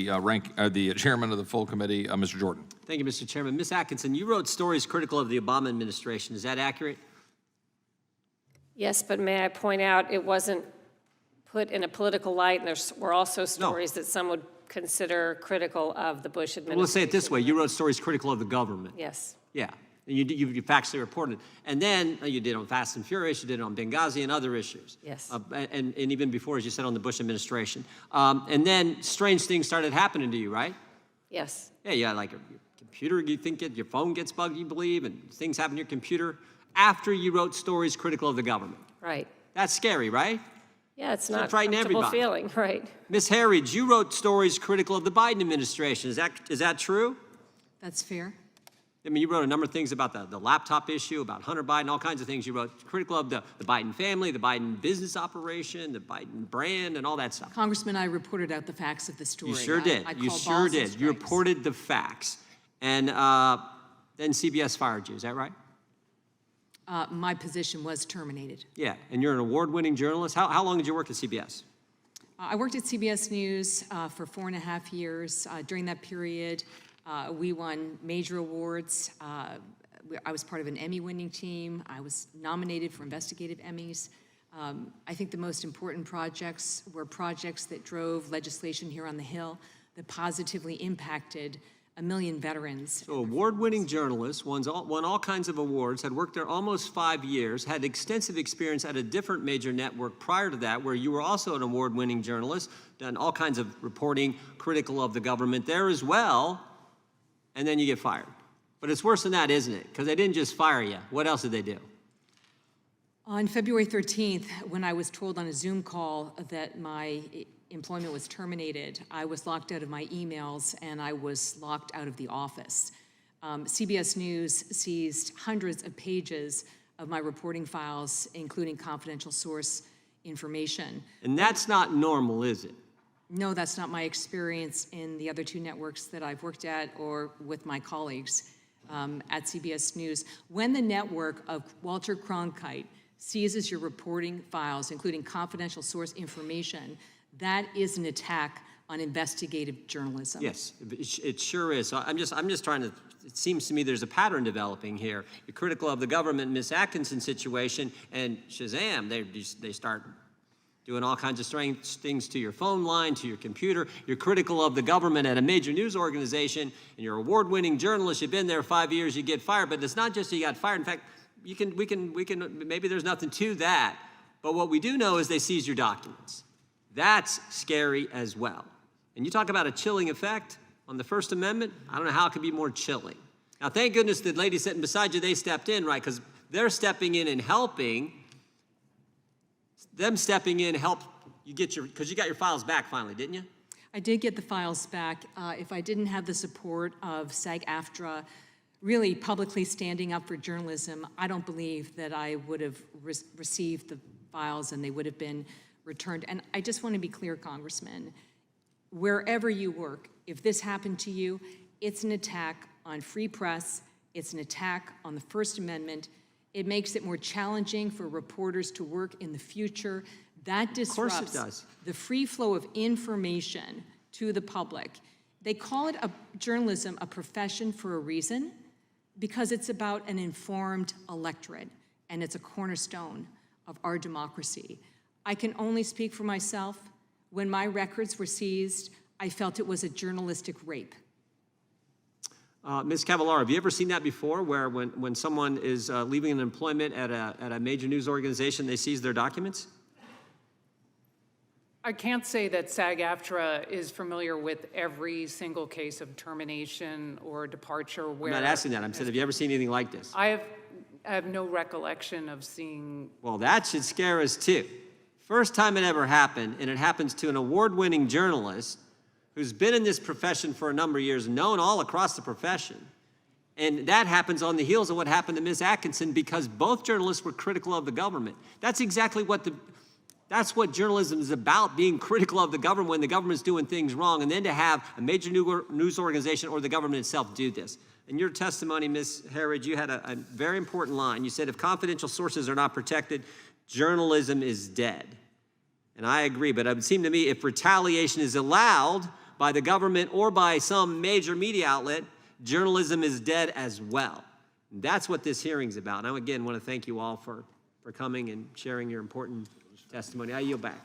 the chairman of the full committee, Mr. Jordan. Thank you, Mr. Chairman. Ms. Atkinson, you wrote stories critical of the Obama administration. Is that accurate? Yes, but may I point out it wasn't put in a political light, and there were also stories that some would consider critical of the Bush administration. Well, let's say it this way. You wrote stories critical of the government. Yes. Yeah. And you factually reported. And then you did on Fast and Furious, you did on Benghazi and other issues. Yes. And even before, as you said, on the Bush administration. And then strange things started happening to you, right? Yes. Yeah, like your computer, you think your phone gets bugged, you believe, and things happen to your computer after you wrote stories critical of the government. Right. That's scary, right? Yeah, it's not a frightening comfortable everybody. feeling, right? Ms. Harridge, you wrote stories critical of the Biden administration. Is that true? That's fair. I mean, you wrote a number of things about the laptop issue, about Hunter Biden, all kinds of things. You wrote critical of the Biden family, the Biden business operation, the Biden brand, and all that stuff. Congressman, I reported out the facts of the story. You sure did. You sure did. You reported the facts. And then CBS fired you. Is that right? My position was terminated. Yeah. And you're an award-winning journalist. How long did you work at CBS? I worked at CBS News for 4.5 years. During that period, we won major awards. I was part of an Emmy-winning team. I was nominated for investigative Emmys. I think the most important projects were projects that drove legislation here on the Hill that positively impacted 1 million veterans. So award-winning journalist, won all kinds of awards, had worked there almost 5 years, had extensive experience at a different major network prior to that, where you were also an award-winning journalist, done all kinds of reporting critical of the government there as well, and then you get fired. But it's worse than that, isn't it? Because they didn't just fire you. What else did they do? On February 13th, when I was told on a Zoom call that my employment was terminated, I was locked out of my emails and I was locked out of the office. CBS News seized hundreds of pages of my reporting files, including confidential source information. And that's not normal, is it? No, that's not my experience in the other 2 networks that I've worked at or with my colleagues at CBS News. When the network of Walter Cronkite seizes your reporting files, including confidential source information, that is an attack on investigative journalism. Yes, it sure is. So I'm just trying to, it seems to me there's a pattern developing here. You're critical of the government, Ms. Atkinson's situation, and shazam, they start doing all kinds of strange things to your phone line, to your computer. You're critical of the government at a major news organization, and you're an award-winning journalist. You've been there 5 years, you get fired. But it's not just that you got fired. In fact, we can, maybe there's nothing to that. But what we do know is they seized your documents. That's scary as well. And you talk about a chilling effect on the First Amendment. I don't know how it could be more chilling. Now, thank goodness the lady sitting beside you, they stepped in, right? Because they're stepping in and helping. Them stepping in helped you get because you got your files back finally, didn't you? I did get the files back. If I didn't have the support of SAG-AFTRA really publicly standing up for journalism, I don't believe that I would have received the files and they would have been returned. And I just want to be clear, Congressman, wherever you work, if this happened to you, it's an attack on free press, it's an attack on the First Amendment. It makes it more challenging for reporters to work in the future. That disrupts the free flow of information to the public. They call it journalism a profession for a reason, because it's about an informed electorate, and it's a cornerstone of our democracy. I can only speak for myself. When my records were seized, I felt it was a journalistic rape. Ms. Cavallaro, have you ever seen that before, where when someone is leaving an employment at a major news organization, they seize their documents? I can't say that SAG-AFTRA is familiar with every single case of termination or departure where... I'm not asking that. I'm saying, have you ever seen anything like this? I have no recollection of seeing... Well, that should scare us too. First time it ever happened, and it happens to an award-winning journalist who's been in this profession for a number of years, known all across the profession. And that happens on the heels of what happened to Ms. Atkinson, because both journalists were critical of the government. That's exactly that's what journalism is about, being critical of the government when the government's doing things wrong, and then to have a major news organization or the government itself do this. In your testimony, Ms. Harridge, you had a very important line. You said, if confidential sources are not protected, journalism is dead. And I agree, but it would seem to me if retaliation is allowed by the government or by some major media outlet, journalism is dead as well. And that's what this hearing's about. And I, again, want to thank you all for coming and sharing your important testimony. I yield back.